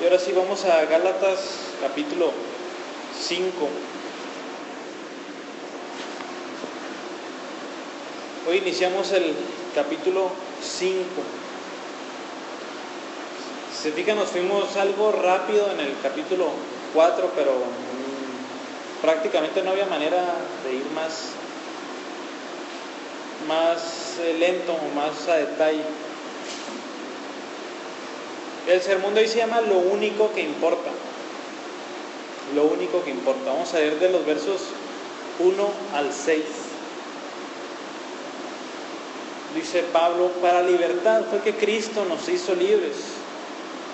Y ahora sí vamos a Gálatas capítulo 5. Hoy iniciamos el capítulo 5. Si se fijan, nos fuimos algo rápido en el capítulo 4, pero prácticamente no había manera de ir más lento o más a detalle. El sermón de hoy se llama Lo único que importa. Lo único que importa. Vamos a leer de los versos 1 al 6. Dice Pablo: para libertad fue que Cristo nos hizo libres.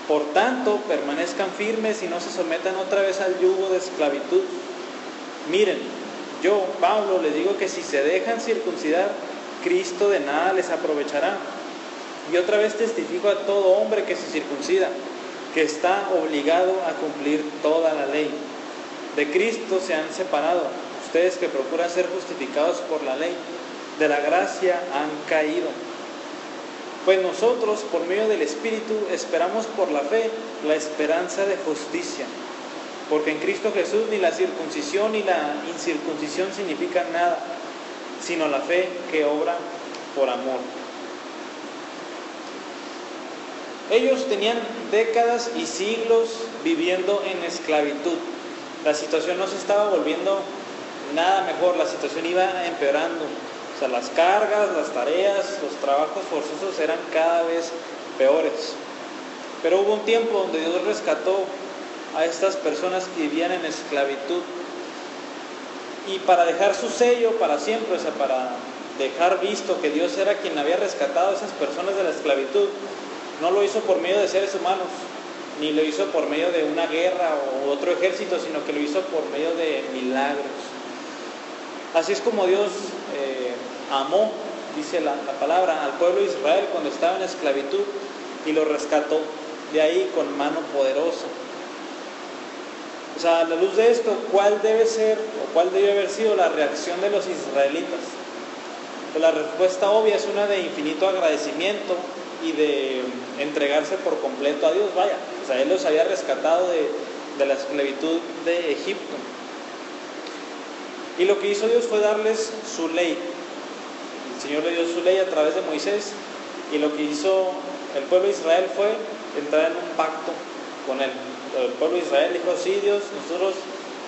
Por tanto, permanezcan firmes y no se sometan otra vez al yugo de esclavitud. Miren, yo, Pablo, les digo que si se dejan circuncidar, Cristo de nada les aprovechará. Y otra vez testifico a todo hombre que se circuncida, que está obligado a cumplir toda la ley. De Cristo se han separado, ustedes que procuran ser justificados por la ley, de la gracia han caído. Pues nosotros, por medio del Espíritu, esperamos por la fe la esperanza de justicia. Porque en Cristo Jesús ni la circuncisión ni la incircuncisión significan nada, sino la fe que obra por amor. Ellos tenían décadas y siglos viviendo en esclavitud. La situación no se estaba volviendo nada mejor, la situación iba empeorando. O sea, las cargas, las tareas, los trabajos forzosos eran cada vez peores. Pero hubo un tiempo donde Dios rescató a estas personas que vivían en esclavitud. Y para dejar su sello para siempre, o sea, para dejar visto que Dios era quien había rescatado a esas personas de la esclavitud, no lo hizo por medio de seres humanos, ni lo hizo por medio de una guerra o otro ejército, sino que lo hizo por medio de milagros. Así es como Dios amó, dice la palabra, al pueblo de Israel cuando estaba en esclavitud y lo rescató de ahí con mano poderosa. O sea, a la luz de esto, ¿cuál debe ser o cuál debe haber sido la reacción de los israelitas? Pues la respuesta obvia es una de infinito agradecimiento y de entregarse por completo a Dios. Vaya, o sea, Él los había rescatado de la esclavitud de Egipto. Y lo que hizo Dios fue darles su ley. El Señor le dio su ley a través de Moisés, y lo que hizo el pueblo de Israel fue entrar en un pacto con Él. El pueblo de Israel dijo: sí, Dios, nosotros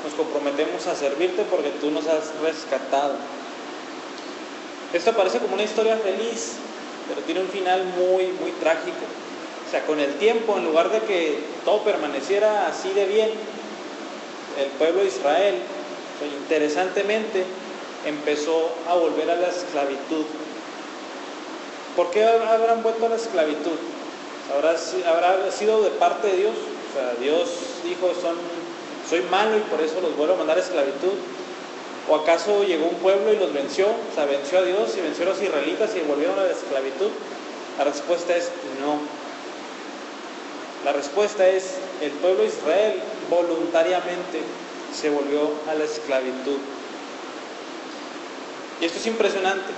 nos comprometemos a servirte porque tú nos has rescatado. Esto parece como una historia feliz, pero tiene un final muy, muy trágico. O sea, con el tiempo, en lugar de que todo permaneciera así de bien, el pueblo de Israel, interesantemente, empezó a volver a la esclavitud. ¿Por qué habrán vuelto a la esclavitud? ¿Habrá sido de parte de Dios? O sea, Dios dijo: soy malo y por eso los vuelvo a mandar a esclavitud. ¿O acaso llegó un pueblo y los venció? O sea, venció a Dios y venció a los israelitas y volvieron a la esclavitud. La respuesta es no. La respuesta es: el pueblo de Israel voluntariamente se volvió a la esclavitud. Y esto es impresionante.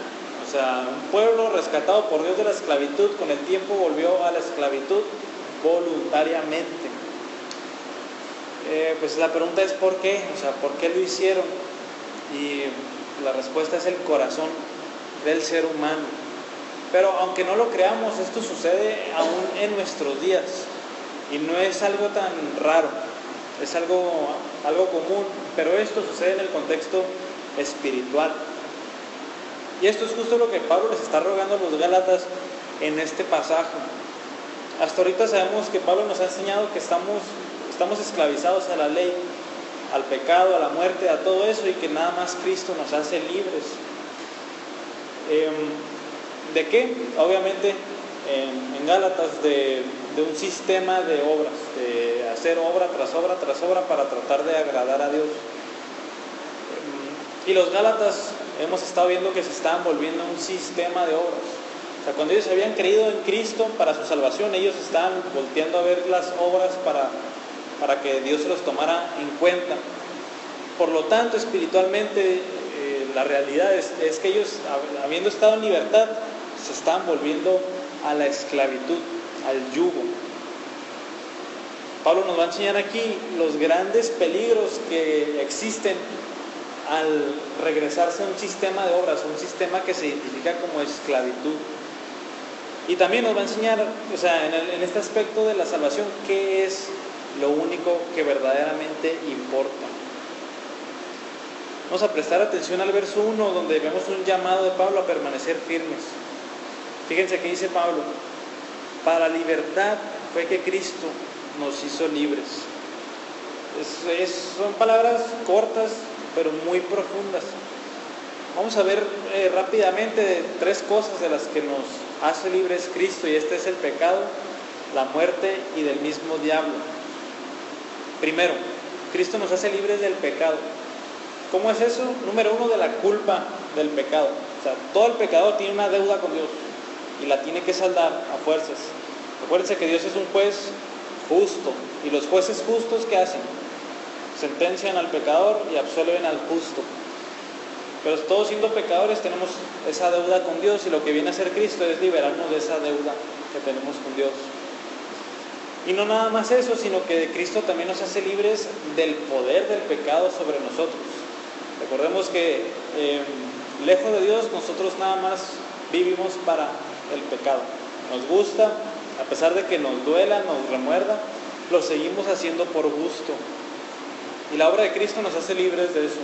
O sea, un pueblo rescatado por Dios de la esclavitud, con el tiempo volvió a la esclavitud voluntariamente. Pues la pregunta es ¿por qué? O sea, ¿por qué lo hicieron? Y la respuesta es el corazón del ser humano. Pero aunque no lo creamos, esto sucede aún en nuestros días. Y no es algo tan raro, es algo común, pero esto sucede en el contexto espiritual. Y esto es justo lo que Pablo les está rogando a los Gálatas en este pasaje. Hasta ahorita sabemos que Pablo nos ha enseñado que estamos esclavizados a la ley, al pecado, a la muerte, a todo eso, y que nada más Cristo nos hace libres. ¿De qué? Obviamente en Gálatas de un sistema de obras, de hacer obra tras obra tras obra para tratar de agradar a Dios. Y los Gálatas hemos estado viendo que se estaban volviendo un sistema de obras. O sea, cuando ellos habían creído en Cristo para su salvación, ellos estaban volteando a ver las obras para que Dios se los tomara en cuenta. Por lo tanto, espiritualmente, la realidad es que ellos, habiendo estado en libertad, se estaban volviendo a la esclavitud, al yugo. Pablo nos va a enseñar aquí los grandes peligros que existen al regresarse a un sistema de obras, un sistema que se identifica como esclavitud. Y también nos va a enseñar, o sea, en este aspecto de la salvación, qué es lo único que verdaderamente importa. Vamos a prestar atención al verso 1, donde vemos un llamado de Pablo a permanecer firmes. Fíjense que dice Pablo: para libertad fue que Cristo nos hizo libres. Son palabras cortas, pero muy profundas. Vamos a ver rápidamente 3 cosas de las que nos hace libres Cristo, y este es el pecado, la muerte y del mismo diablo. Primero, Cristo nos hace libres del pecado. ¿Cómo es eso? Número 1, de la culpa del pecado. O sea, todo el pecador tiene una deuda con Dios y la tiene que saldar a fuerzas. Acuérdense que Dios es un juez justo, y los jueces justos, ¿qué hacen? Sentencian al pecador y absuelven al justo. Pero todos siendo pecadores tenemos esa deuda con Dios, y lo que viene a hacer Cristo es liberarnos de esa deuda que tenemos con Dios. Y no nada más eso, sino que Cristo también nos hace libres del poder del pecado sobre nosotros. Recordemos que lejos de Dios nosotros nada más vivimos para el pecado. Nos gusta, a pesar de que nos duela, nos remuerda, lo seguimos haciendo por gusto. Y la obra de Cristo nos hace libres de eso.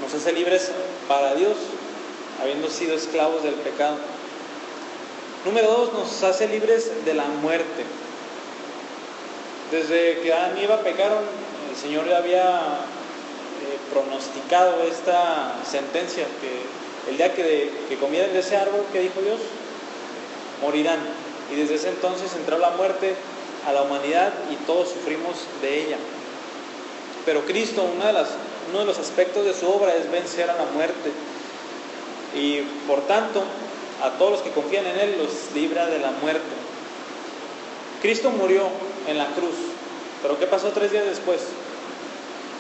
Nos hace libres para Dios, habiendo sido esclavos del pecado. Número 2, nos hace libres de la muerte. Desde que Adán y Eva pecaron, el Señor ya había pronosticado esta sentencia, que el día que comieran de ese árbol, ¿qué dijo Dios? Morirán. Y desde ese entonces entró la muerte a la humanidad y todos sufrimos de ella. Pero Cristo, uno de los aspectos de su obra es vencer a la muerte, y por tanto a todos los que confían en Él los libra de la muerte. Cristo murió en la cruz, pero ¿qué pasó 3 días después?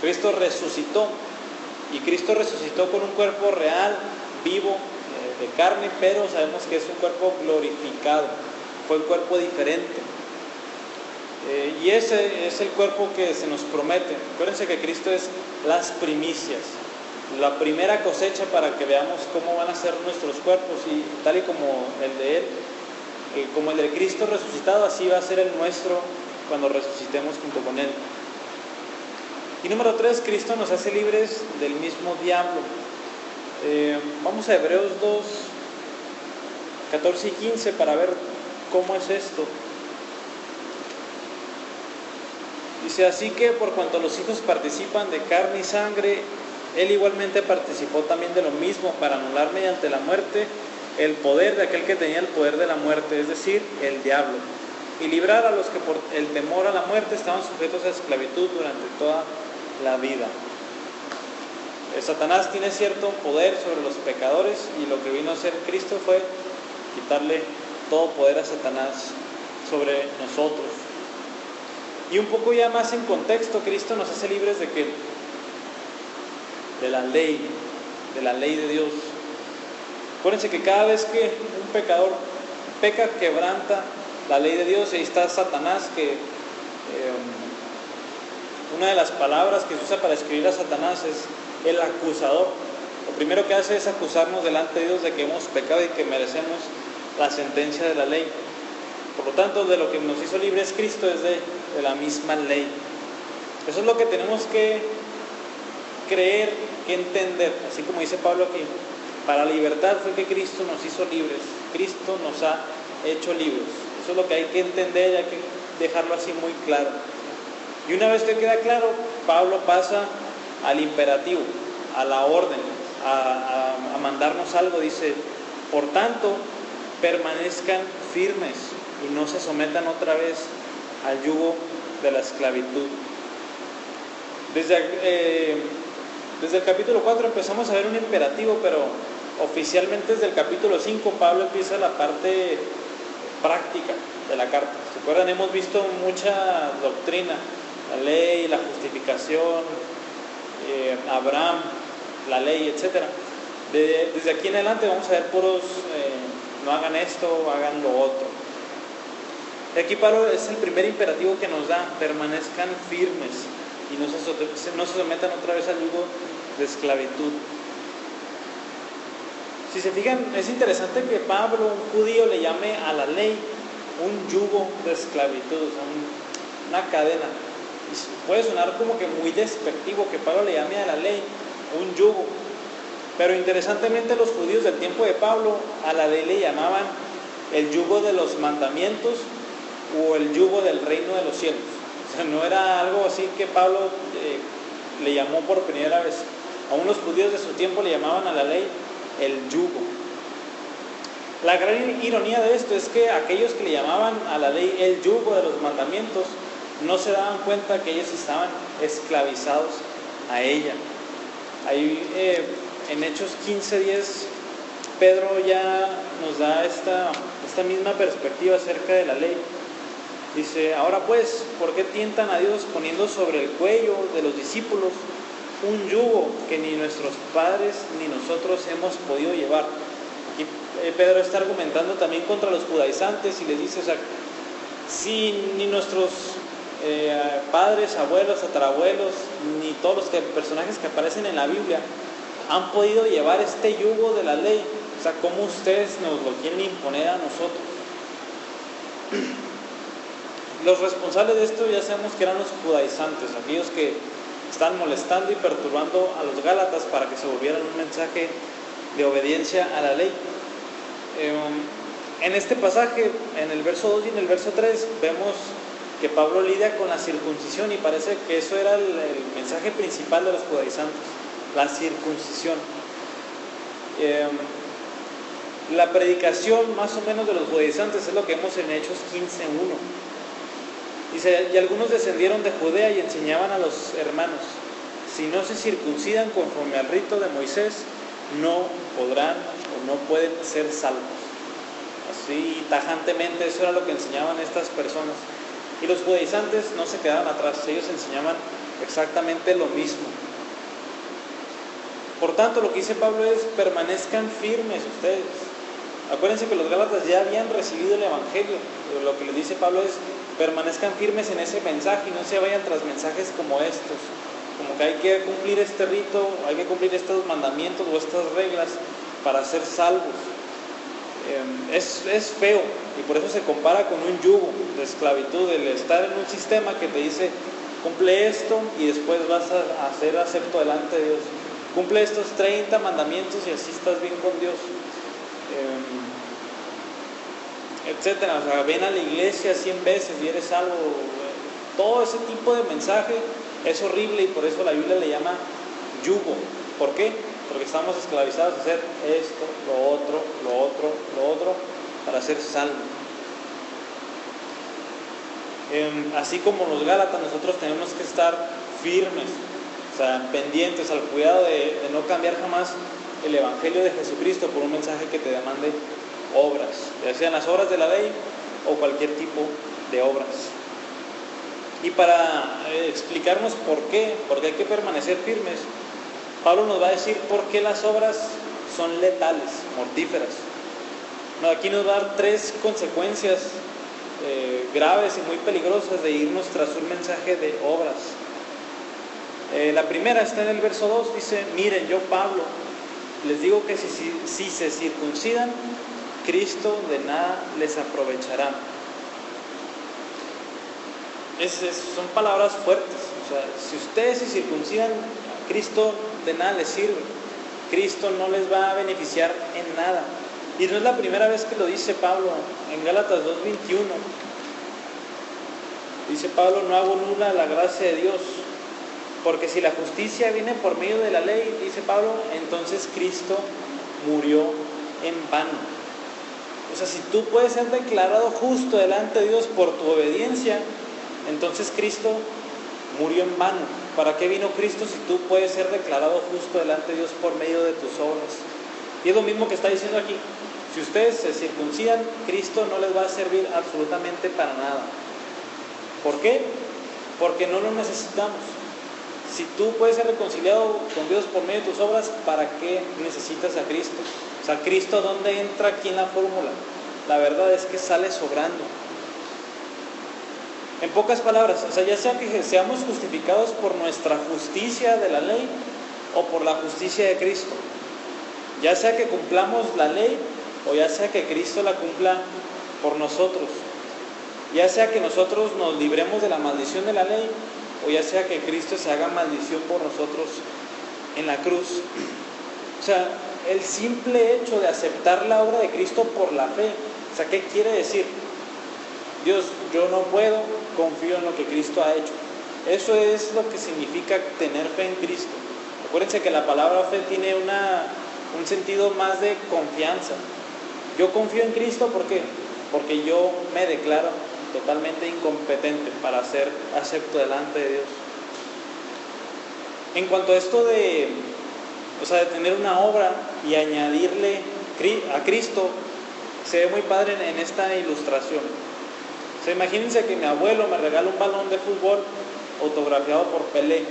Cristo resucitó, y Cristo resucitó con un cuerpo real, vivo, de carne, pero sabemos que es un cuerpo glorificado, fue un cuerpo diferente. Y ese es el cuerpo que se nos promete. Acuérdense que Cristo es las primicias, la primera cosecha, para que veamos cómo van a ser nuestros cuerpos, y tal y como el de Él, como el de Cristo resucitado, así va a ser el nuestro cuando resucitemos junto con Él. Y número 3, Cristo nos hace libres del mismo diablo. Vamos a Hebreos 2, 14 y 15 para ver cómo es esto. Dice: así que por cuanto los hijos participan de carne y sangre, Él igualmente participó también de lo mismo, para anular mediante la muerte el poder de aquel que tenía el poder de la muerte, es decir, el diablo, y librar a los que por el temor a la muerte estaban sujetos a esclavitud durante toda la vida. Satanás tiene cierto poder sobre los pecadores, y lo que vino a hacer Cristo fue quitarle todo poder a Satanás sobre nosotros. Y un poco ya más en contexto, Cristo nos hace libres ¿de qué? De la ley de Dios. Acuérdense que cada vez que un pecador peca, quebranta la ley de Dios, y ahí está Satanás, que una de las palabras que se usa para escribir a Satanás es el acusador. Lo primero que hace es acusarnos delante de Dios de que hemos pecado y que merecemos la sentencia de la ley. Por lo tanto, de lo que nos hizo libres Cristo es de la misma ley. Eso es lo que tenemos que creer, que entender. Así como dice Pablo aquí: para libertad fue que Cristo nos hizo libres. Cristo nos ha hecho libres. Eso es lo que hay que entender, y hay que dejarlo así muy claro. Y una vez que queda claro, Pablo pasa al imperativo, a la orden, a mandarnos algo. Dice: por tanto, permanezcan firmes y no se sometan otra vez al yugo de la esclavitud. Desde el capítulo 4 empezamos a ver un imperativo, pero oficialmente desde el capítulo 5 Pablo empieza la parte práctica de la carta. ¿Se acuerdan? Hemos visto mucha doctrina, la ley, la justificación, Abraham, la ley, etc. Desde aquí en adelante vamos a ver puros no hagan esto, hagan lo otro. Y aquí Pablo es el primer imperativo que nos da: permanezcan firmes y no se sometan otra vez al yugo de esclavitud. Si se fijan, es interesante que Pablo, un judío, le llame a la ley un yugo de esclavitud, o sea, una cadena. Y puede sonar como que muy despectivo que Pablo le llame a la ley un yugo, pero interesantemente los judíos del tiempo de Pablo a la ley le llamaban el yugo de los mandamientos o el yugo del reino de los cielos. O sea, no era algo así que Pablo le llamó por primera vez. Aún los judíos de su tiempo le llamaban a la ley el yugo. La gran ironía de esto es que aquellos que le llamaban a la ley el yugo de los mandamientos no se daban cuenta que ellos estaban esclavizados a ella. Ahí en Hechos 15:10 Pedro ya nos da esta misma perspectiva acerca de la ley. Dice: ahora pues, ¿por qué tientan a Dios poniendo sobre el cuello de los discípulos un yugo que ni nuestros padres ni nosotros hemos podido llevar? Aquí Pedro está argumentando también contra los judaizantes y les dice: o sea, si ni nuestros padres, abuelos, tatarabuelos, ni todos los personajes que aparecen en la Biblia han podido llevar este yugo de la ley, o sea, ¿cómo ustedes nos lo quieren imponer a nosotros? Los responsables de esto ya sabemos que eran los judaizantes, aquellos que están molestando y perturbando a los gálatas para que se volvieran un mensaje de obediencia a la ley. En este pasaje, en el verso 2 y en el verso 3, vemos que Pablo lidia con la circuncisión y parece que eso era el mensaje principal de los judaizantes, la circuncisión. La predicación más o menos de los judaizantes es lo que vemos en Hechos 15:1. Dice: y algunos descendieron de Judea y enseñaban a los hermanos: si no se circuncidan conforme al rito de Moisés, no podrán o no pueden ser salvos. Así tajantemente, eso era lo que enseñaban estas personas. Y los judaizantes no se quedaban atrás, ellos enseñaban exactamente lo mismo. Por tanto, lo que dice Pablo es: permanezcan firmes ustedes. Acuérdense que los gálatas ya habían recibido el evangelio. Lo que les dice Pablo es: permanezcan firmes en ese mensaje y no se vayan tras mensajes como estos, como que hay que cumplir este rito, hay que cumplir estos mandamientos o estas reglas para ser salvos. Es feo, y por eso se compara con un yugo de esclavitud, el estar en un sistema que te dice: cumple esto y después vas a ser acepto delante de Dios, cumple estos 30 mandamientos y así estás bien con Dios, etcétera. O sea, ven a la iglesia 100 veces y eres salvo. Todo ese tipo de mensaje es horrible y por eso la Biblia le llama yugo. ¿Por qué? Porque estamos esclavizados a hacer esto, lo otro para ser salvos. Así como los gálatas, nosotros tenemos que estar firmes, o sea, pendientes al cuidado de no cambiar jamás el evangelio de Jesucristo por un mensaje que te demande obras, ya sean las obras de la ley o cualquier tipo de obras. Y para explicarnos por qué hay que permanecer firmes, Pablo nos va a decir por qué las obras son letales, mortíferas. Aquí nos va a dar 3 consecuencias graves y muy peligrosas de irnos tras un mensaje de obras. La primera está en el verso 2, dice: miren, yo Pablo les digo que si se circuncidan, Cristo de nada les aprovechará. Son palabras fuertes. O sea, si ustedes se circuncidan, Cristo de nada les sirve. Cristo no les va a beneficiar en nada. Y no es la primera vez que lo dice Pablo. En Gálatas 2:21 dice Pablo: no hago nula la gracia de Dios, porque si la justicia viene por medio de la ley, dice Pablo, entonces Cristo murió en vano. O sea, si tú puedes ser declarado justo delante de Dios por tu obediencia, entonces Cristo murió en vano. ¿Para qué vino Cristo si tú puedes ser declarado justo delante de Dios por medio de tus obras? Y es lo mismo que está diciendo aquí. Si ustedes se circuncidan, Cristo no les va a servir absolutamente para nada. ¿Por qué? Porque no lo necesitamos. Si tú puedes ser reconciliado con Dios por medio de tus obras, ¿para qué necesitas a Cristo? O sea, ¿Cristo dónde entra aquí en la fórmula? La verdad es que sale sobrando. En pocas palabras, o sea, ya sea que seamos justificados por nuestra justicia de la ley o por la justicia de Cristo. Ya sea que cumplamos la ley o ya sea que Cristo la cumpla por nosotros. Ya sea que nosotros nos libremos de la maldición de la ley o ya sea que Cristo se haga maldición por nosotros en la cruz. O sea, el simple hecho de aceptar la obra de Cristo por la fe. O sea, ¿qué quiere decir? Dios, yo no puedo, confío en lo que Cristo ha hecho. Eso es lo que significa tener fe en Cristo. Acuérdense que la palabra fe tiene un sentido más de confianza. Yo confío en Cristo, ¿por qué? Porque yo me declaro totalmente incompetente para ser acepto delante de Dios. En cuanto a esto de tener una obra y añadirle a Cristo, se ve muy padre en esta ilustración. O sea, imagínense que mi abuelo me regala un balón de fútbol autografiado por Pelé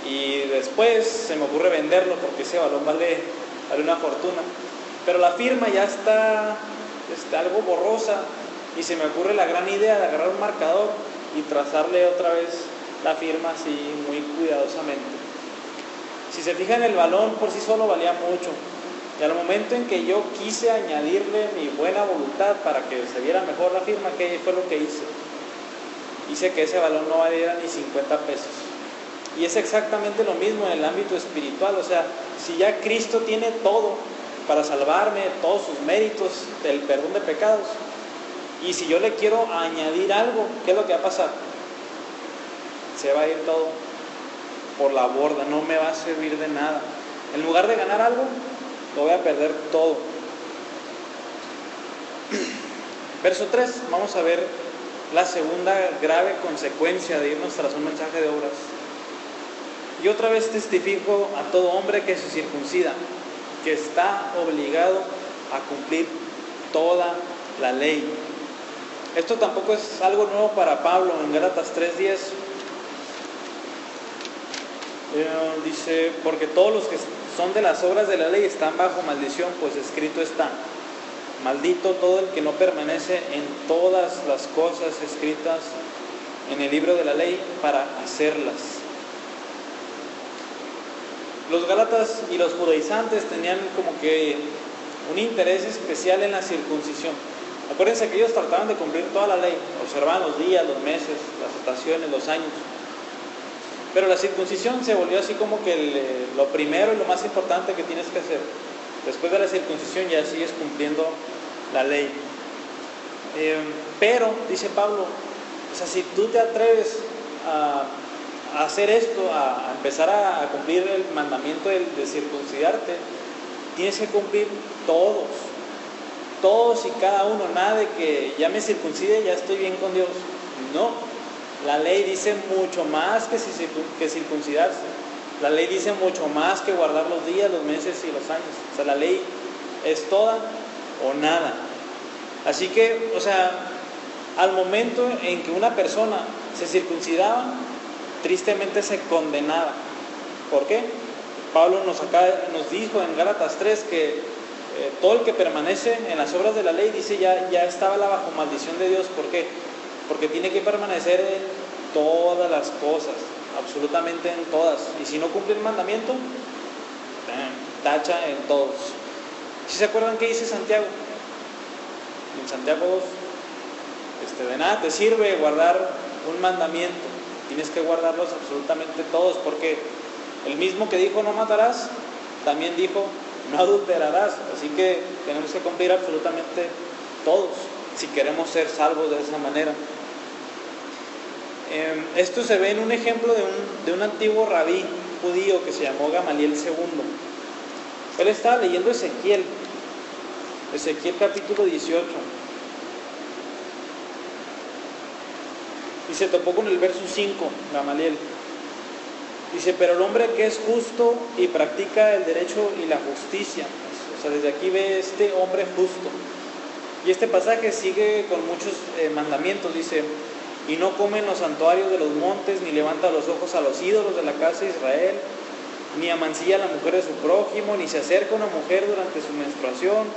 y después se me ocurre venderlo porque ese balón vale una fortuna, pero la firma ya está algo borrosa y se me ocurre la gran idea de agarrar un marcador y trazarle otra vez la firma así muy cuidadosamente. Si se fijan, el balón por sí solo valía mucho y al momento en que yo quise añadirle mi buena voluntad para que se viera mejor la firma, ¿qué fue lo que hice? Hice que ese balón no valiera ni 50 pesos. Y es exactamente lo mismo en el ámbito espiritual. O sea, si ya Cristo tiene todo para salvarme, todos sus méritos, el perdón de pecados, y si yo le quiero añadir algo, ¿qué es lo que va a pasar? Se va a ir todo por la borda, no me va a servir de nada. En lugar de ganar algo, lo voy a perder todo. Verso 3, vamos a ver la segunda grave consecuencia de irnos tras un mensaje de obras. Y otra vez testifico a todo hombre que se circuncida, que está obligado a cumplir toda la ley. Esto tampoco es algo nuevo para Pablo. En Gálatas 3:10 dice: porque todos los que son de las obras de la ley están bajo maldición, pues escrito está: maldito todo el que no permanece en todas las cosas escritas en el libro de la ley para hacerlas. Los gálatas y los judaizantes tenían como que un interés especial en la circuncisión. Acuérdense que ellos trataban de cumplir toda la ley, observaban los días, los meses, las estaciones, los años. Pero la circuncisión se volvió así como que lo primero y lo más importante que tienes que hacer. Después de la circuncisión ya sigues cumpliendo la ley. Pero, dice Pablo, o sea, si tú te atreves a hacer esto, a empezar a cumplir el mandamiento de circuncidarte, tienes que cumplir todos y cada uno. Nada de que ya me circuncide, ya estoy bien con Dios. No, la ley dice mucho más que circuncidarse. La ley dice mucho más que guardar los días, los meses y los años. O sea, la ley es toda o nada. Así que, o sea, al momento en que una persona se circuncidaba, tristemente se condenaba. ¿Por qué? Pablo nos dijo en Gálatas 3 que todo el que permanece en las obras de la ley, dice, ya estaba bajo maldición de Dios. ¿Por qué? Porque tiene que permanecer en todas las cosas, absolutamente en todas. Y si no cumple el mandamiento, tacha en todos. ¿Sí se acuerdan qué dice Santiago? En Santiago 2, de nada te sirve guardar un mandamiento. Tienes que guardarlos absolutamente todos, porque el mismo que dijo no matarás, también dijo no adulterarás. Así que tenemos que cumplir absolutamente todos si queremos ser salvos de esa manera. Esto se ve en un ejemplo de un antiguo rabí judío que se llamó Gamaliel II. Él estaba leyendo Ezequiel capítulo 18. Y se topó con el verso 5, Gamaliel. Dice: pero el hombre que es justo y practica el derecho y la justicia. O sea, desde aquí ve este hombre justo. Y este pasaje sigue con muchos mandamientos. Dice: y no come en los santuarios de los montes, ni levanta los ojos a los ídolos de la casa de Israel, ni amancilla a la mujer de su prójimo, ni se acerca a una mujer durante su menstruación,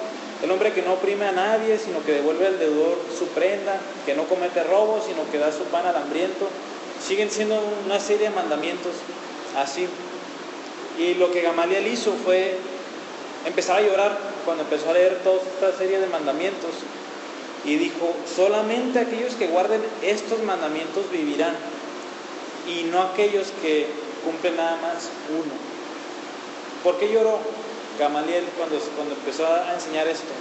El hombre que no oprime a nadie, sino que devuelve al deudor su prenda, que no comete robo, sino que da su pan al hambriento. Siguen siendo una serie de mandamientos así. Y lo que Gamaliel hizo fue empezar a llorar cuando empezó a leer toda esta serie de mandamientos. Y dijo, solamente aquellos que guarden estos mandamientos vivirán, y no aquellos que cumplen nada más uno. ¿Por qué lloró Gamaliel cuando empezó a enseñar esto?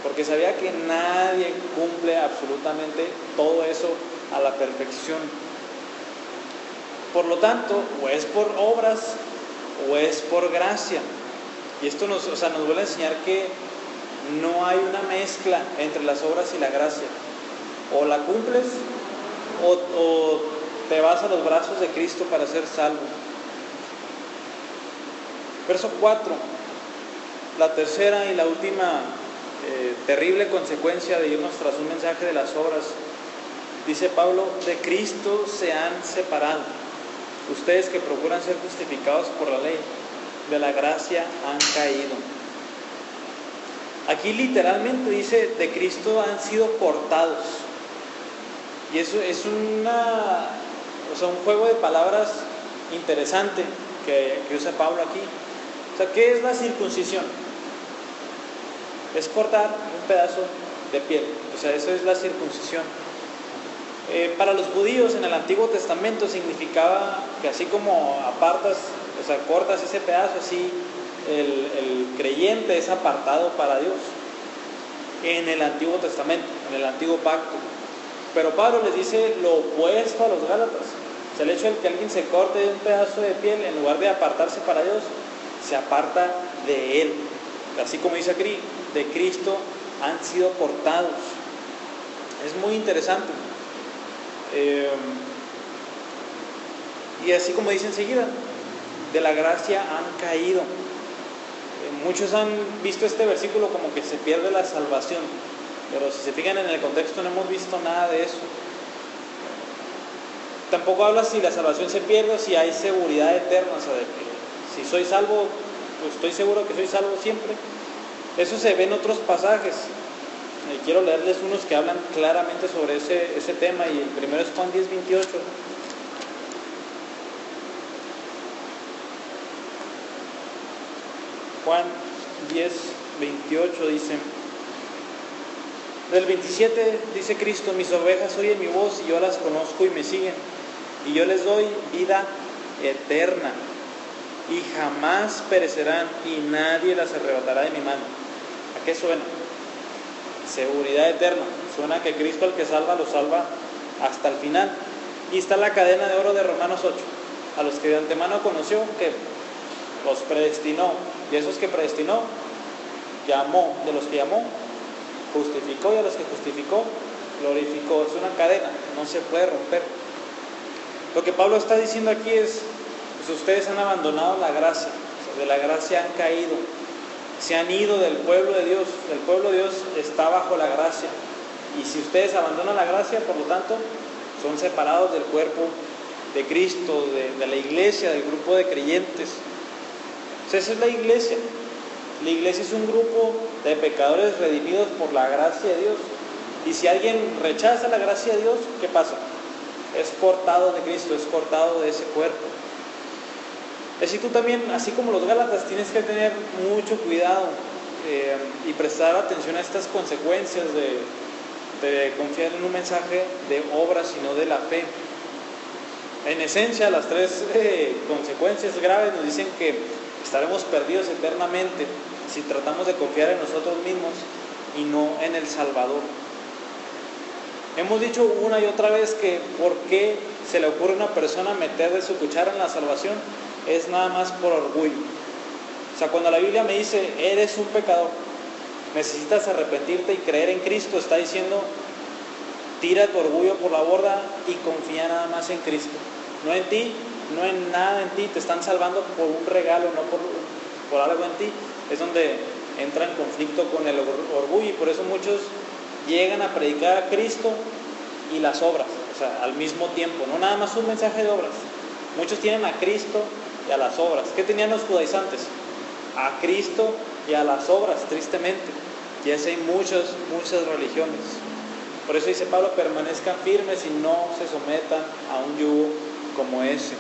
Porque sabía que nadie cumple absolutamente todo eso a la perfección. Por lo tanto, o es por obras o es por gracia. Y esto nos vuelve a enseñar que no hay una mezcla entre las obras y la gracia. O la cumples o te vas a los brazos de Cristo para ser salvo. Verso 4. La tercera y la última terrible consecuencia de irnos tras un mensaje de las obras. Dice Pablo, de Cristo se han separado. Ustedes que procuran ser justificados por la ley, de la gracia han caído. Aquí literalmente dice, de Cristo han sido cortados. Y eso es un juego de palabras interesante que usa Pablo aquí. O sea, ¿qué es la circuncisión? Es cortar un pedazo de piel. O sea, eso es la circuncisión. Para los judíos en el Antiguo Testamento significaba que así como apartas, o sea, cortas ese pedazo, así el creyente es apartado para Dios en el Antiguo Testamento, en el Antiguo Pacto. Pero Pablo les dice lo opuesto a los Gálatas. O sea, el hecho de que alguien se corte un pedazo de piel, en lugar de apartarse para Dios, se aparta de Él. Así como dice aquí, de Cristo han sido cortados. Es muy interesante. Y así como dice enseguida, de la gracia han caído. Muchos han visto este versículo como que se pierde la salvación, pero si se fijan en el contexto no hemos visto nada de eso. Tampoco habla si la salvación se pierde o si hay seguridad eterna, o sea, de que si soy salvo, pues estoy seguro que soy salvo siempre. Eso se ve en otros pasajes. Quiero leerles unos que hablan claramente sobre ese tema, y el primero es Juan 10:28. Juan 10:28 dice, del 27 dice Cristo, mis ovejas oyen mi voz y yo las conozco y me siguen, y yo les doy vida eterna y jamás perecerán y nadie las arrebatará de mi mano. ¿A qué suena? Seguridad eterna. Suena que Cristo al que salva, lo salva hasta el final. Y está la cadena de oro de Romanos 8. A los que de antemano conoció, que los predestinó. Y esos que predestinó, llamó. De los que llamó, justificó. Y a los que justificó, glorificó. Es una cadena, no se puede romper. Lo que Pablo está diciendo aquí es, pues ustedes han abandonado la gracia. O sea, de la gracia han caído. Se han ido del pueblo de Dios. El pueblo de Dios está bajo la gracia. Y si ustedes abandonan la gracia, por lo tanto, son separados del cuerpo de Cristo, de la iglesia, del grupo de creyentes. O sea, esa es la iglesia. La iglesia es un grupo de pecadores redimidos por la gracia de Dios. Y si alguien rechaza la gracia de Dios, ¿qué pasa? Es cortado de Cristo, es cortado de ese cuerpo. Así tú también, así como los Gálatas, tienes que tener mucho cuidado y prestar atención a estas consecuencias de confiar en un mensaje de obras y no de la fe. En esencia, las tres consecuencias graves nos dicen que estaremos perdidos eternamente si tratamos de confiar en nosotros mismos y no en el Salvador. Hemos dicho una y otra vez que por qué se le ocurre a una persona meter de su cuchara en la salvación es nada más por orgullo. O sea, cuando la Biblia me dice, eres un pecador, necesitas arrepentirte y creer en Cristo, está diciendo, tira tu orgullo por la borda y confía nada más en Cristo. No en ti, no en nada en ti, te están salvando por un regalo, no por algo en ti. Es donde entra en conflicto con el orgullo, y por eso muchos llegan a predicar a Cristo y las obras, o sea, al mismo tiempo, no nada más un mensaje de obras. Muchos tienen a Cristo y a las obras. ¿Qué tenían los judaizantes? A Cristo y a las obras, tristemente. Y así hay muchas religiones. Por eso dice Pablo, permanezcan firmes y no se sometan a un yugo como ese.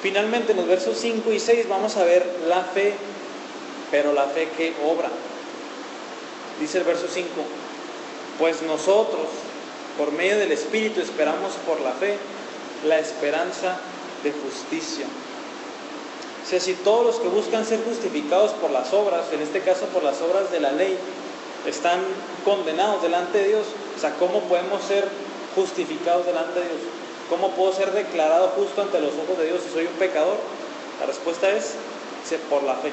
Finalmente, en los versos 5 y 6 vamos a ver la fe, pero la fe que obra. Dice el verso 5, pues nosotros, por medio del Espíritu, esperamos por la fe, la esperanza de justicia. O sea, si todos los que buscan ser justificados por las obras, en este caso por las obras de la ley, están condenados delante de Dios, o sea, ¿cómo podemos ser justificados delante de Dios? ¿Cómo puedo ser declarado justo ante los ojos de Dios si soy un pecador? La respuesta es, por la fe.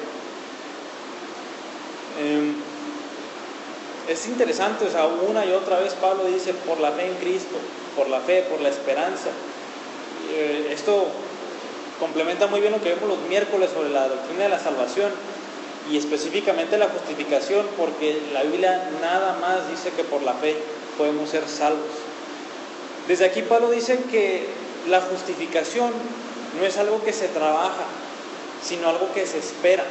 Es interesante, o sea, una y otra vez Pablo dice, por la fe en Cristo, por la fe, por la esperanza. Esto complementa muy bien lo que vemos los miércoles sobre la doctrina de la salvación y específicamente la justificación, porque la Biblia nada más dice que por la fe podemos ser salvos. Desde aquí Pablo dice que la justificación no es algo que se trabaja, sino algo que se espera.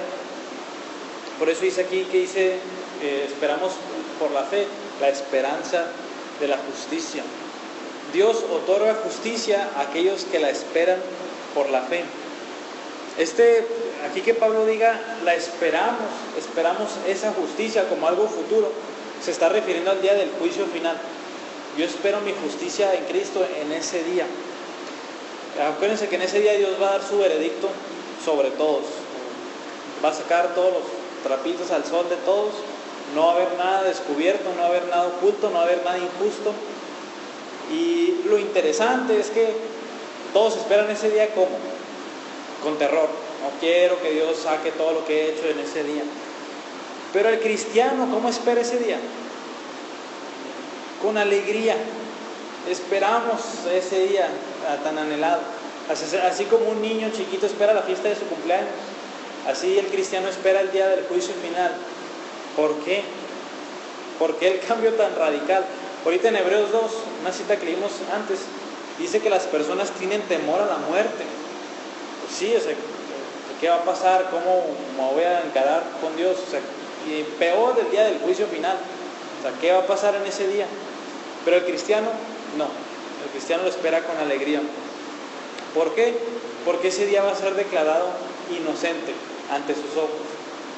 Por eso dice aquí que dice, esperamos por la fe, la esperanza de la justicia. Dios otorga justicia a aquellos que la esperan por la fe. Aquí que Pablo diga, la esperamos esa justicia como algo futuro, se está refiriendo al día del juicio final. Yo espero mi justicia en Cristo en ese día. Acuérdense que en ese día Dios va a dar su veredicto sobre todos. Va a sacar todos los trapitos al sol de todos. No va a haber nada descubierto, no va a haber nada oculto, no va a haber nada injusto. Y lo interesante es que todos esperan ese día como con terror. No quiero que Dios saque todo lo que he hecho en ese día. Pero el cristiano, ¿cómo espera ese día? Con alegría. Esperamos ese día tan anhelado. Así como un niño chiquito espera la fiesta de su cumpleaños, así el cristiano espera el día del juicio final. ¿Por qué? ¿Por qué el cambio tan radical? Ahorita en Hebreos 2, una cita que leímos antes, dice que las personas tienen temor a la muerte. Pues sí, o sea, ¿qué va a pasar? ¿Cómo me voy a encarar con Dios? O sea, y peor del día del juicio final. O sea, ¿qué va a pasar en ese día? Pero el cristiano, no. El cristiano lo espera con alegría. ¿Por qué? Porque ese día va a ser declarado inocente ante sus ojos.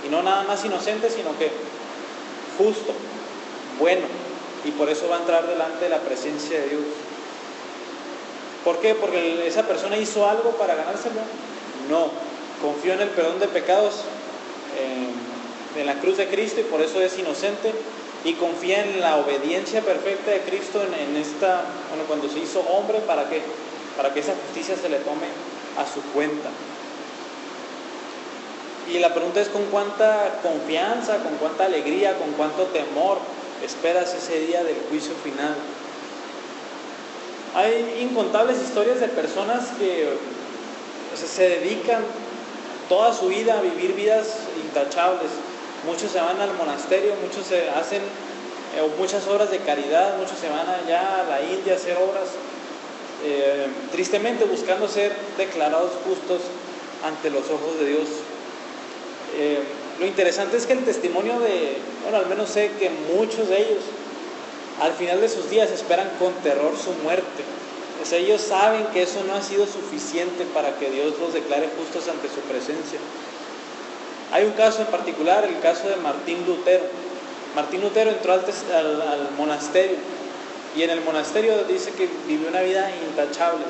Y no nada más inocente, sino que justo, bueno. Y por eso va a entrar delante de la presencia de Dios. ¿Por qué? ¿Porque esa persona hizo algo para ganárselo? No. Confió en el perdón de pecados en la cruz de Cristo y por eso es inocente. Y confía en la obediencia perfecta de Cristo cuando se hizo hombre, ¿para qué? Para que esa justicia se le tome a su cuenta. Y la pregunta es, ¿con cuánta confianza, con cuánta alegría, con cuánto temor esperas ese día del juicio final? Hay incontables historias de personas que se dedican toda su vida a vivir vidas intachables. Muchos se van al monasterio, muchos se hacen muchas obras de caridad, muchos se van allá a la India a hacer obras, tristemente buscando ser declarados justos ante los ojos de Dios. Lo interesante es que el testimonio al menos sé que muchos de ellos al final de sus días esperan con terror su muerte. O sea, ellos saben que eso no ha sido suficiente para que Dios los declare justos ante su presencia. Hay un caso en particular, el caso de Martín Lutero. Martín Lutero entró al monasterio y en el monasterio dice que vivió una vida intachable.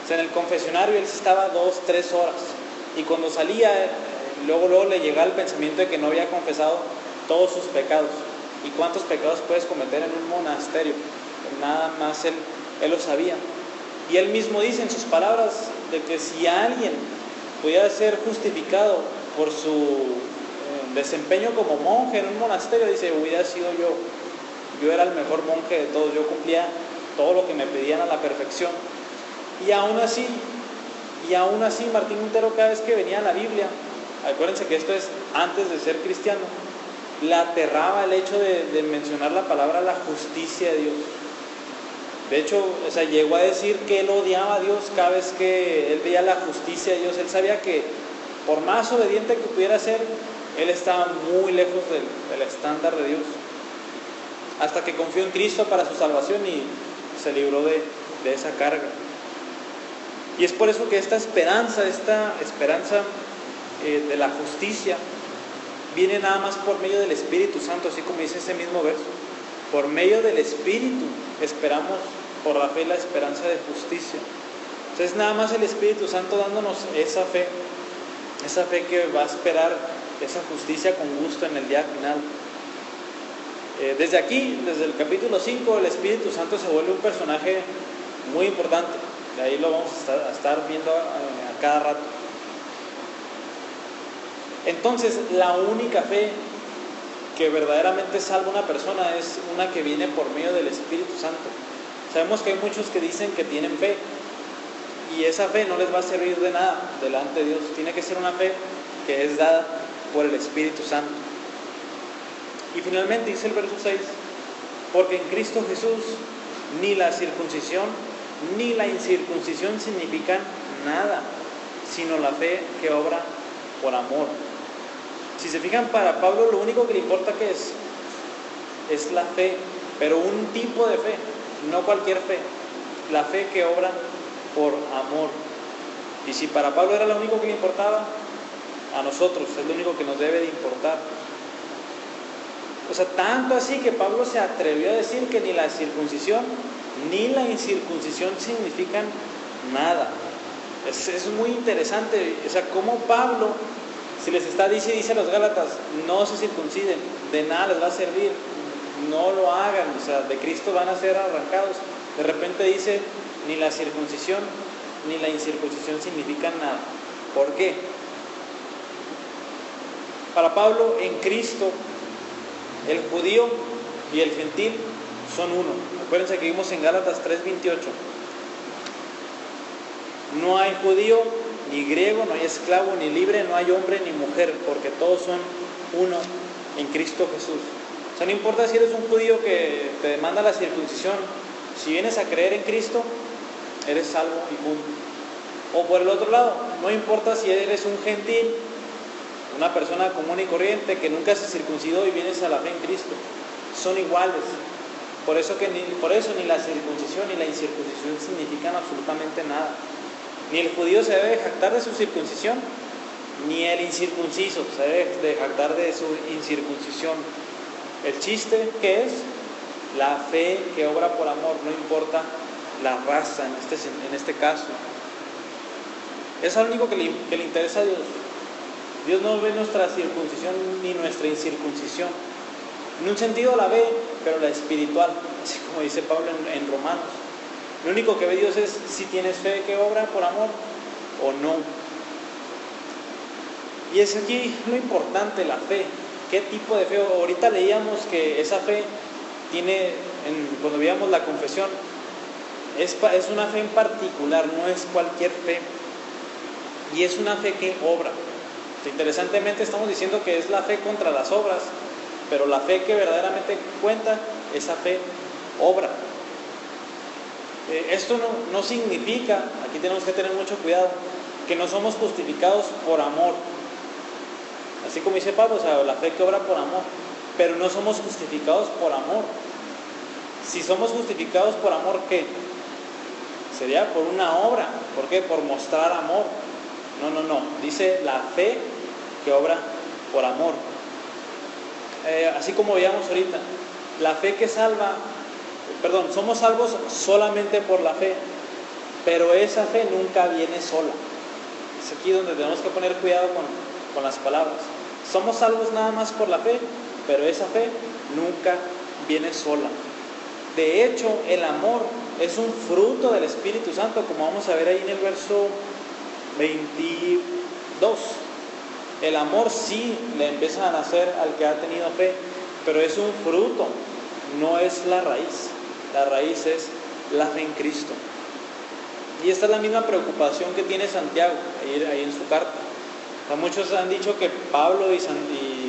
O sea, en el confesionario él estaba 2-3 horas y cuando salía, luego le llegaba el pensamiento de que no había confesado todos sus pecados. ¿Y cuántos pecados puedes cometer en un monasterio? Nada más él lo sabía. Y él mismo dice en sus palabras de que si alguien pudiera ser justificado por su desempeño como monje en un monasterio, dice, hubiera sido yo. Yo era el mejor monje de todos, yo cumplía todo lo que me pedían a la perfección. Y aún así Martín Lutero, cada vez que venía a la Biblia, acuérdense que esto es antes de ser cristiano, le aterraba el hecho de mencionar la palabra la justicia de Dios. De hecho, llegó a decir que él odiaba a Dios cada vez que él veía la justicia de Dios. Él sabía que por más obediente que pudiera ser, Él estaba muy lejos del estándar de Dios, hasta que confió en Cristo para su salvación y se libró de esa carga. Y es por eso que esta esperanza de la justicia, viene nada más por medio del Espíritu Santo, así como dice ese mismo verso. Por medio del Espíritu esperamos por la fe la esperanza de justicia. Entonces nada más el Espíritu Santo dándonos esa fe que va a esperar esa justicia con gusto en el día final. Desde aquí, desde el capítulo 5, el Espíritu Santo se vuelve un personaje muy importante. De ahí lo vamos a estar viendo a cada rato. Entonces, la única fe que verdaderamente salva a una persona es una que viene por medio del Espíritu Santo. Sabemos que hay muchos que dicen que tienen fe, y esa fe no les va a servir de nada delante de Dios. Tiene que ser una fe que es dada por el Espíritu Santo. Y finalmente dice el verso 6, porque en Cristo Jesús ni la circuncisión ni la incircuncisión significan nada, sino la fe que obra por amor. Si se fijan, para Pablo lo único que le importa que es la fe, pero un tipo de fe, no cualquier fe, la fe que obra por amor. Y si para Pablo era lo único que le importaba, a nosotros es lo único que nos debe de importar. O sea, tanto así que Pablo se atrevió a decir que ni la circuncisión ni la incircuncisión significan nada. Es muy interesante, o sea, cómo Pablo, si les está dice a los Gálatas, no se circunciden, de nada les va a servir, no lo hagan, o sea, de Cristo van a ser arrancados. De repente dice, ni la circuncisión ni la incircuncisión significan nada. ¿Por qué? Para Pablo, en Cristo, el judío y el gentil son uno. Acuérdense que vimos en Gálatas 3:28. No hay judío ni griego, no hay esclavo ni libre, no hay hombre ni mujer, porque todos son uno en Cristo Jesús. O sea, no importa si eres un judío que te demanda la circuncisión, si vienes a creer en Cristo, eres salvo y punto. O por el otro lado, no importa si eres un gentil, una persona común y corriente que nunca se circuncidó y vienes a la fe en Cristo, son iguales. Por eso ni la circuncisión ni la incircuncisión significan absolutamente nada. Ni el judío se debe jactar de su circuncisión, ni el incircunciso se debe de jactar de su incircuncisión. El chiste, ¿qué es? La fe que obra por amor, no importa la raza en este caso. Es lo único que le interesa a Dios. Dios no ve nuestra circuncisión ni nuestra incircuncisión. En un sentido la ve, pero la espiritual, así como dice Pablo en Romanos. Lo único que ve Dios es si tienes fe que obra por amor o no. Y es aquí lo importante, la fe. ¿Qué tipo de fe? Ahorita leíamos que esa fe tiene, cuando veíamos la confesión, es una fe en particular, no es cualquier fe. Y es una fe que obra. Interesantemente estamos diciendo que es la fe contra las obras, pero la fe que verdaderamente cuenta, esa fe obra. Esto no significa, aquí tenemos que tener mucho cuidado, que no somos justificados por amor. Así como dice Pablo, o sea, la fe que obra por amor, pero no somos justificados por amor. Si somos justificados por amor, ¿qué? Sería por una obra. ¿Por qué? Por mostrar amor. No. Dice la fe que obra por amor. Así como veíamos ahorita, la fe que salva, somos salvos solamente por la fe, pero esa fe nunca viene sola. Es aquí donde tenemos que poner cuidado con las palabras. Somos salvos nada más por la fe, pero esa fe nunca viene sola. De hecho, el amor es un fruto del Espíritu Santo, como vamos a ver ahí en el verso 22. El amor sí le empieza a nacer al que ha tenido fe, pero es un fruto, no es la raíz. La raíz es la fe en Cristo. Y esta es la misma preocupación que tiene Santiago ahí en su carta. O sea, muchos han dicho que Pablo y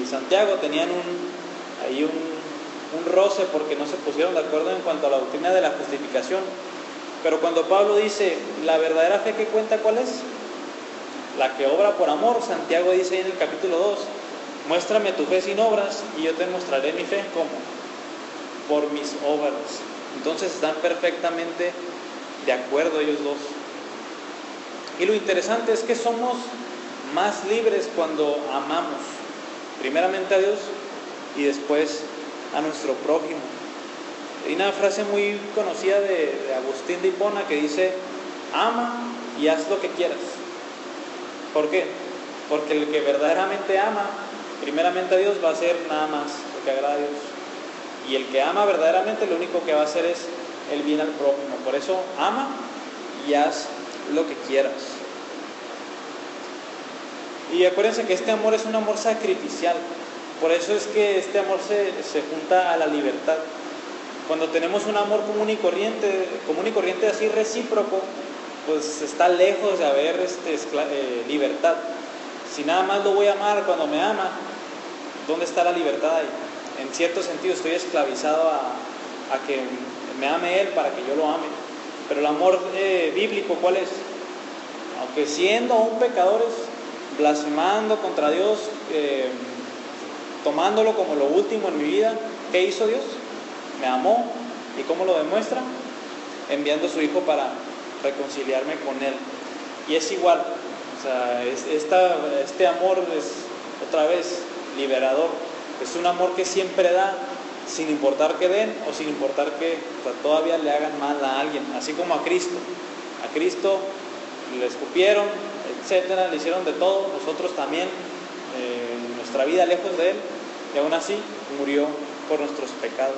Santiago tenían un roce porque no se pusieron de acuerdo en cuanto a la doctrina de la justificación. Pero cuando Pablo dice la verdadera fe que cuenta, ¿cuál es? La que obra por amor. Santiago dice en el capítulo 2, Muéstrame tu fe sin obras y yo te mostraré mi fe. ¿Cómo? Por mis obras. Entonces están perfectamente de acuerdo ellos dos. Y lo interesante es que somos más libres cuando amamos primeramente a Dios y después a nuestro prójimo. Hay una frase muy conocida de Agustín de Hipona que dice: ama y haz lo que quieras. ¿Por qué? Porque el que verdaderamente ama primeramente a Dios va a hacer nada más lo que agrada a Dios, y el que ama verdaderamente lo único que va a hacer es el bien al prójimo. Por eso ama y haz lo que quieras. Y acuérdense que este amor es un amor sacrificial. Por eso es que este amor se junta a la libertad. Cuando tenemos un amor común y corriente así recíproco, pues está lejos de haber libertad. Si nada más lo voy a amar cuando me ama, ¿dónde está la libertad ahí? En cierto sentido estoy esclavizado a que me ame Él para que yo lo ame. Pero el amor bíblico, ¿cuál es? Aunque siendo aún pecadores, blasfemando contra Dios, tomándolo como lo último en mi vida, ¿qué hizo Dios? Me amó. ¿Y cómo lo demuestra? Enviando a su Hijo para reconciliarme con Él. Y es igual, o sea, este amor es otra vez liberador. Es un amor que siempre da, sin importar que den o sin importar que todavía le hagan mal a alguien. Así como a Cristo. A Cristo le escupieron, etcétera, le hicieron de todo. Nosotros también, en nuestra vida lejos de Él, y aún así murió por nuestros pecados.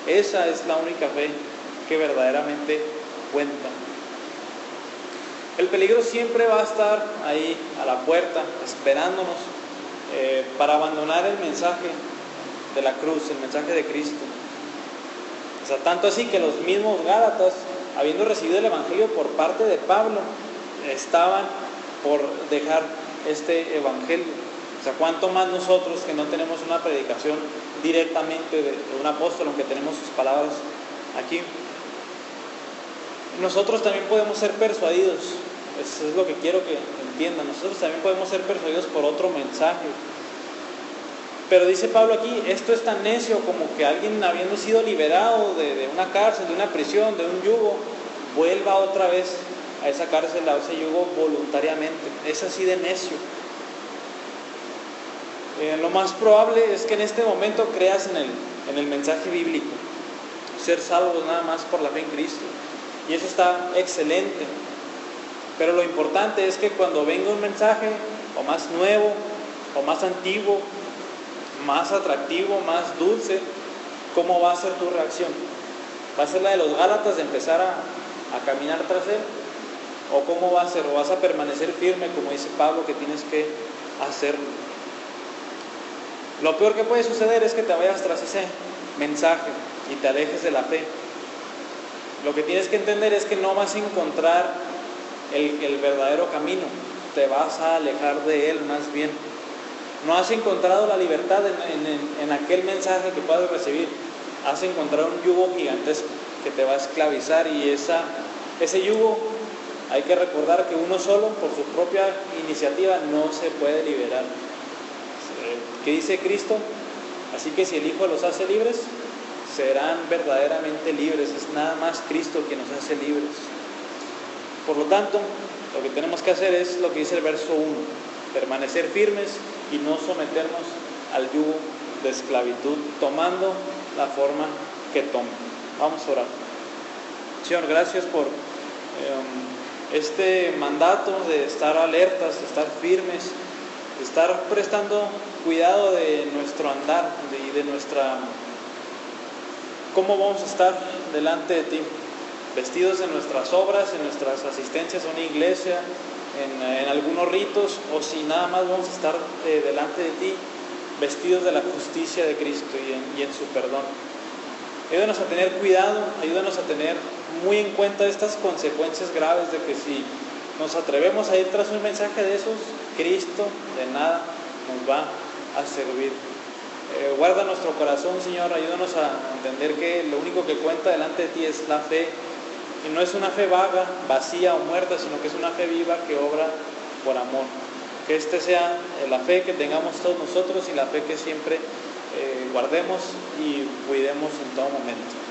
Esa es la única fe que verdaderamente cuenta. El peligro siempre va a estar ahí a la puerta, esperándonos para abandonar el mensaje de la cruz, el mensaje de Cristo. O sea, tanto así que los mismos Gálatas, habiendo recibido el Evangelio por parte de Pablo, estaban por dejar este Evangelio. O sea, ¿cuánto más nosotros que no tenemos una predicación directamente de un apóstol, aunque tenemos sus palabras aquí? Nosotros también podemos ser persuadidos. Eso es lo que quiero que entiendan. Nosotros también podemos ser persuadidos por otro mensaje. Pero dice Pablo aquí, esto es tan necio como que alguien, habiendo sido liberado de una cárcel, de una prisión, de un yugo, vuelva otra vez a esa cárcel, a ese yugo voluntariamente. Es así de necio. Lo más probable es que en este momento creas en el mensaje bíblico, ser salvos nada más por la fe en Cristo, y eso está excelente. Pero lo importante es que cuando venga un mensaje o más nuevo o más antiguo, más atractivo, más dulce, ¿cómo va a ser tu reacción? ¿Va a ser la de los Gálatas de empezar a caminar tras Él? ¿O cómo va a ser? ¿O vas a permanecer firme, como dice Pablo, que tienes que hacerlo? Lo peor que puede suceder es que te vayas tras ese mensaje y te alejes de la fe. Lo que tienes que entender es que no vas a encontrar el verdadero camino, te vas a alejar de él más bien. No has encontrado la libertad en aquel mensaje que puedes recibir. Has encontrado un yugo gigantesco que te va a esclavizar, y ese yugo hay que recordar que uno solo, por su propia iniciativa, no se puede liberar. ¿Qué dice Cristo? Así que si el Hijo los hace libres, serán verdaderamente libres. Es nada más Cristo quien nos hace libres. Por lo tanto, lo que tenemos que hacer es lo que dice el verso 1: permanecer firmes y no someternos al yugo de esclavitud, tomando la forma que tome. Vamos a orar. Señor, gracias por este mandato de estar alertas, de estar firmes, de estar prestando cuidado de nuestro andar y de cómo vamos a estar delante de ti, vestidos en nuestras obras, en nuestras asistencias a una iglesia, en algunos ritos, o si nada más vamos a estar delante de ti, vestidos de la justicia de Cristo y en su perdón. Ayúdanos a tener cuidado, ayúdanos a tener muy en cuenta estas consecuencias graves de que si nos atrevemos a ir tras un mensaje de esos, Cristo de nada nos va a servir. Guarda nuestro corazón, Señor, ayúdanos a entender que lo único que cuenta delante de ti es la fe, y no es una fe vaga, vacía o muerta, sino que es una fe viva que obra por amor. Que este sea la fe que tengamos todos nosotros y la fe que siempre guardemos y cuidemos en todo momento.